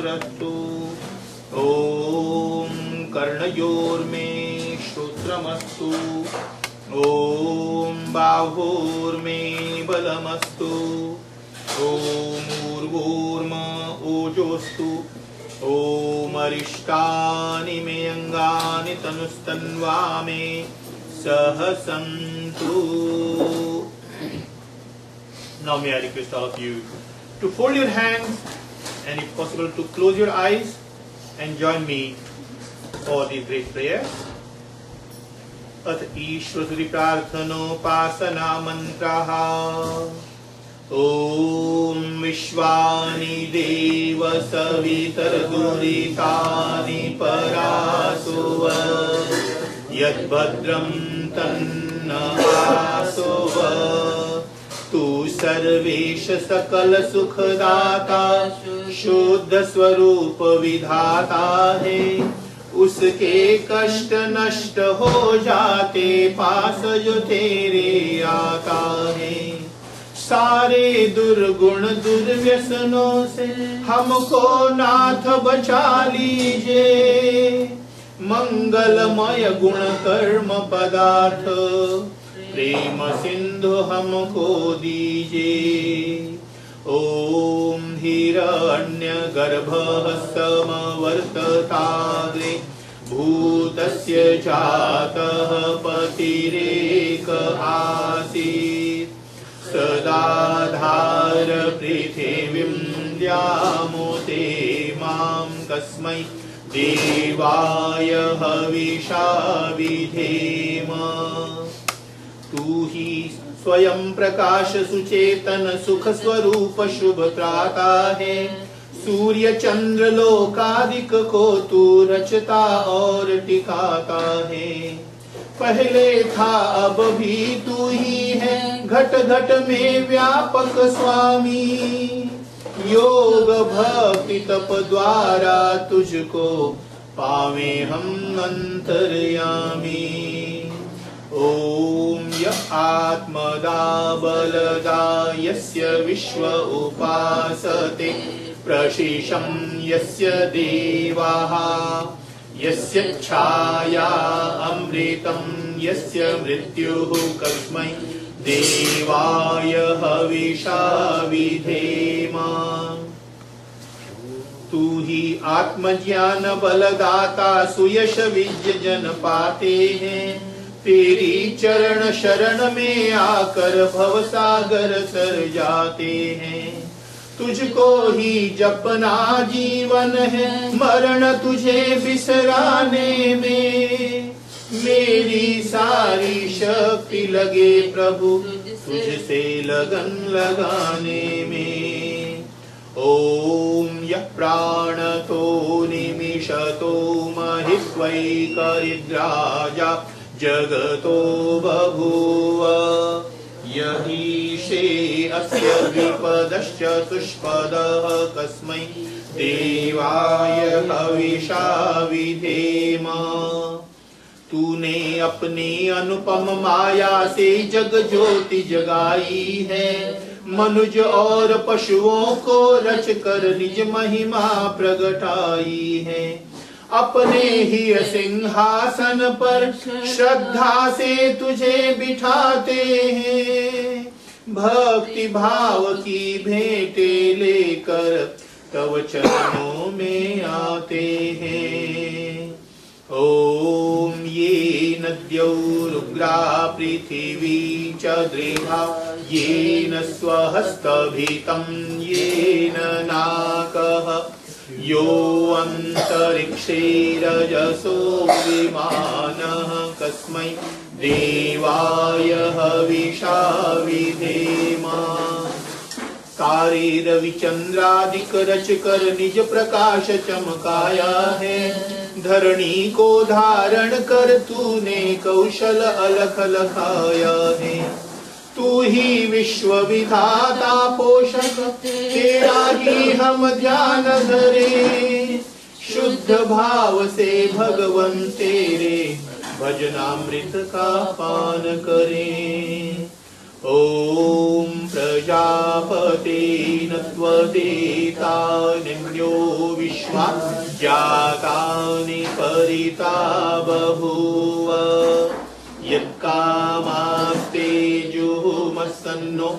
तयोरस्तु। Om कर्णयोर्मे श्रोत्रमस्तु। Om बाहोर्मे बलमस्तु। Om ऊर्वोर्म ओजोस्तु। Om अरिष्टानि may अंगानि तनुस्तन्वा may सहसन्तु। Now may I request all of you to fold your hands and if possible to close your eyes and join me for this great prayer. अथ ईश्वरी प्रार्थनोपासना मंत्राः। ॐ विश्वानि देव सवितर्दुरितानि परासुव यद्भद्रं तन्नहासुव। तू सर्वेश सकल सुखदाता शुद्ध स्वरूप विधाता है। उसके कष्ट नष्ट हो जाते पास जो तेरे आता है। सारे दुर्गुण दुर्व्यसनों से हमको नाथ बचा लीजिए। मंगलमय गुण कर्म पदार्थ प्रेम सिंधु हमको दीजिए। ओम हिरण्य गर्भः समवर्तताग्रे भूतस्य जातः पतिरेक आसीत्। सदाधार पृथिवीं द्यामोते मां कस्मै देवाय हविषा विधेम। तू ही स्वयं प्रकाश सुचेतन सुख स्वरूप शुभ त्राता है। सूर्य चंद्र लोकादिक को तू रचता और टिकाता है। पहले था अब भी तू ही है घट घट में व्यापक स्वामी। योग भक्ति तप द्वारा तुझको पावे हम अंतर्यामी। ओम य आत्मदा बलदा यस्य विश्व उपासते प्रशिशं यस्य देवाः। यस्य छाया अमृतं यस्य मृत्युः कस्मै देवाय हविषा विधेम। तू ही आत्मज्ञान बलदाता सुयश विद्य जन पाते हैं। तेरी चरण शरण में आकर भवसागर तर जाते हैं। तुझको ही जपना जीवन है मरण तुझे बिसराने में। मेरी सारी शक्ति लगे प्रभु तुझसे लगन लगाने में। ओम यः प्राणतो निमिषतो महित्वैकरिद्राजा जगतो बभूव। यहीशे अस्य विपदश्चतुष्पदः कस्मै देवाय हविषा विधेम। तूने अपनी अनुपम माया से जग ज्योति जगाई है। मनुज और पशुओं को रच कर निज महिमा प्रगटाई है। अपने ही सिंहासन पर श्रद्धा से तुझे बिठाते हैं। भक्ति भाव की भेंटे लेकर तव चरणों में आते हैं। ओम ये नद्यौरुग्रा पृथिवी च दृढा येन स्वहस्तभितं येन नाकः। यो अंतरिक्षे रजसो विमानः कस्मै देवाय हविषा विधेम। तारे रविचंद्रादिक रच कर निज प्रकाश चमकाया है। धरणी को धारण कर तूने कौशल अलख लखाया है। तू ही विश्व विधाता पोषक तेरा ही हम ध्यान धरे। शुद्ध भाव से भगवन तेरे भजनामृत का पान करें। ॐ प्रजापते नत्वदेतानिन्यो विश्वा जातानि परिता बभूव यत्कामास्ते जुहुमसन्नो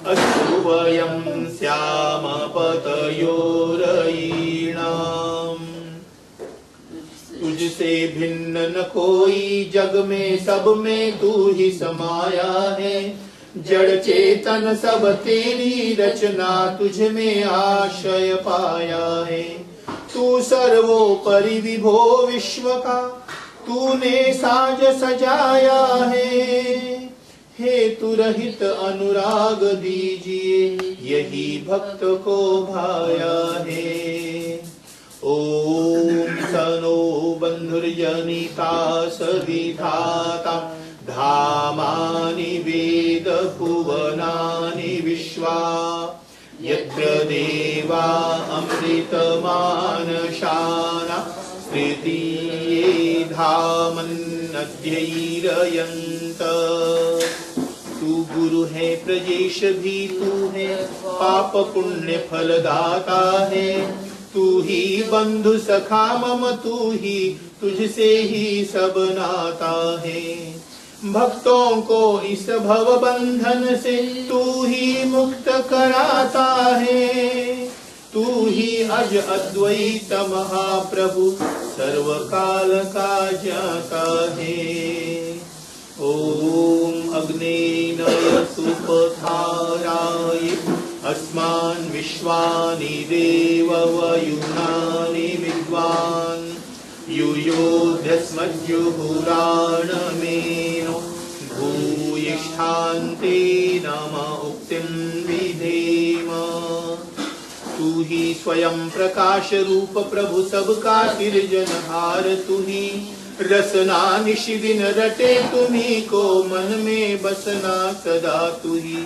अस्तु वयं स्याम पतयोरयीणाम्। तुझसे भिन्न न कोई जग में, सब में तू ही समाया है। जड़ चेतन सब तेरी रचना, तुझ में आश्रय पाया है। तू सर्वोपरि विभो विश्व का, तूने साज सजाया है। हेतु रहित अनुराग दीजिए, यही भक्त को भाया है। ओम सनो बंधुर्जनिता सविधाता, धामानि वेद भुवनानि विश्वा। यत्र देवा अमृतमानशाना, तृतीये धामन्नध्यैरयन्त। तू गुरु है प्रजेश भी तू है, पाप पुण्य फलदाता है। तू ही बंधु सखा मम, तू ही तुझसे ही सब नाता है। भक्तों को इस भव बंधन से तू ही मुक्त कराता है। तू ही अज अद्वैत महाप्रभु, सर्वकाल का ज्ञाता है। ओम अग्नेन सुपथाराय अस्मान् विश्वानि देव वयुनानि विद्वान्। युयोध्यस्मद्युहुराणमेनो भूयिष्ठान्ते नम उक्तिं विधेम। तू ही स्वयं प्रकाश रूप प्रभु, सबका सिरजनहार तू ही। रसना निशिदिन रटे तुम्ही को, मन में बसना सदा तू ही।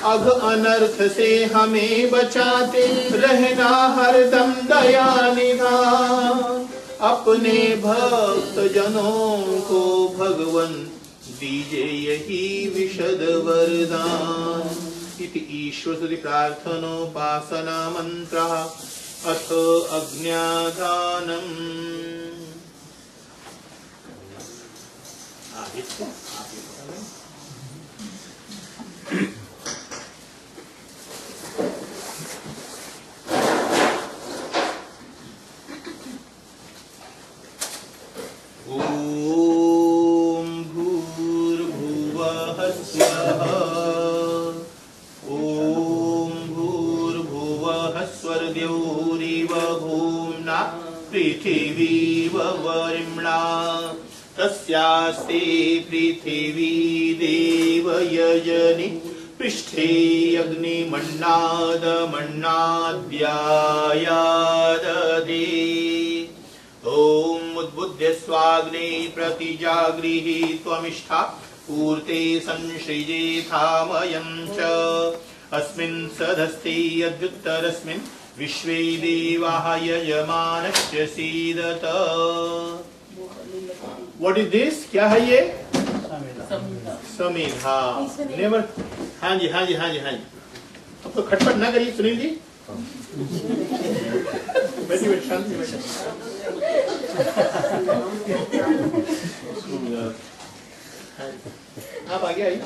अघ अनर्थ से हमें बचाते, रहना हरदम दया निधान। अपने भक्त जनों को भगवन दीजे यही विशद वरदान। इति ईश्वर स्तुति प्रार्थनोपासना मंत्रः अथ अज्ञाधानम्। ओम भूर्भुवः स्वः। ओम भूर्भुवः स्वर्द्यौरिव भूम्ना, पृथिवीव वरिम्णा। तस्यास्ते पृथिवी देव यजनि, पृष्ठे अग्निमन्नादमन्नाद्यायाददे। ओम उद्बुद्ध्य स्वाग्ने प्रतिजागृहि त्वमिष्ठा, पूर्ते संसृजेथामयं च। अस्मिन् सदस्ते यद्युत्तरस्मिन्, विश्वे देवाः यजमानस्य सीदत। What is this? क्या है ये? समीधा। नेवर। हाँ जी हाँ जी हाँ जी हाँ जी। अब तो खटपट ना करिए सुनील जी। बैठिए बैठिए शांति बैठिए। आप आगे आइए।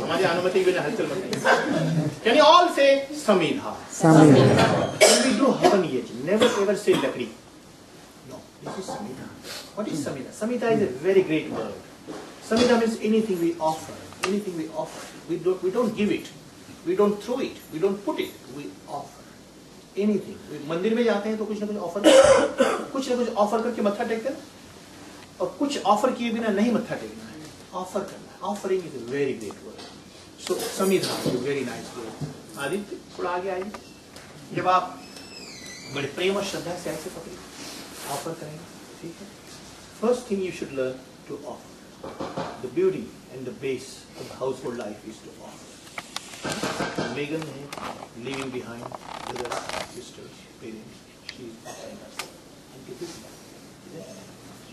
हमारी अनुमति बिना हलचल मत। Can you all say Samidha? Samidha. When we do हवन यज्ञ, never ever say लकड़ी। This is Samhita. What is Samhita? Samhita is a very great word. Samhita means anything we offer. Anything we offer. We don't give it. We don't throw it. We don't put it. We offer. Anything. मंदिर में जाते हैं तो कुछ ना कुछ offer करके मत्था टेकते हैं, और कुछ ऑफर किए बिना नहीं मत्था टेकना है, ऑफर करना है। Offering is a very great word. So समीधा is a very nice word. Aditya थोड़ा आगे आइए। जब आप बड़े प्रेम और श्रद्धा से ऐसे पकड़िए, ऑफर करेंगे, ठीक है। First thing you should learn to offer. The beauty and the base of the household life is to offer. Megan है living behind brothers sisters parents, she is offering herself and give this back.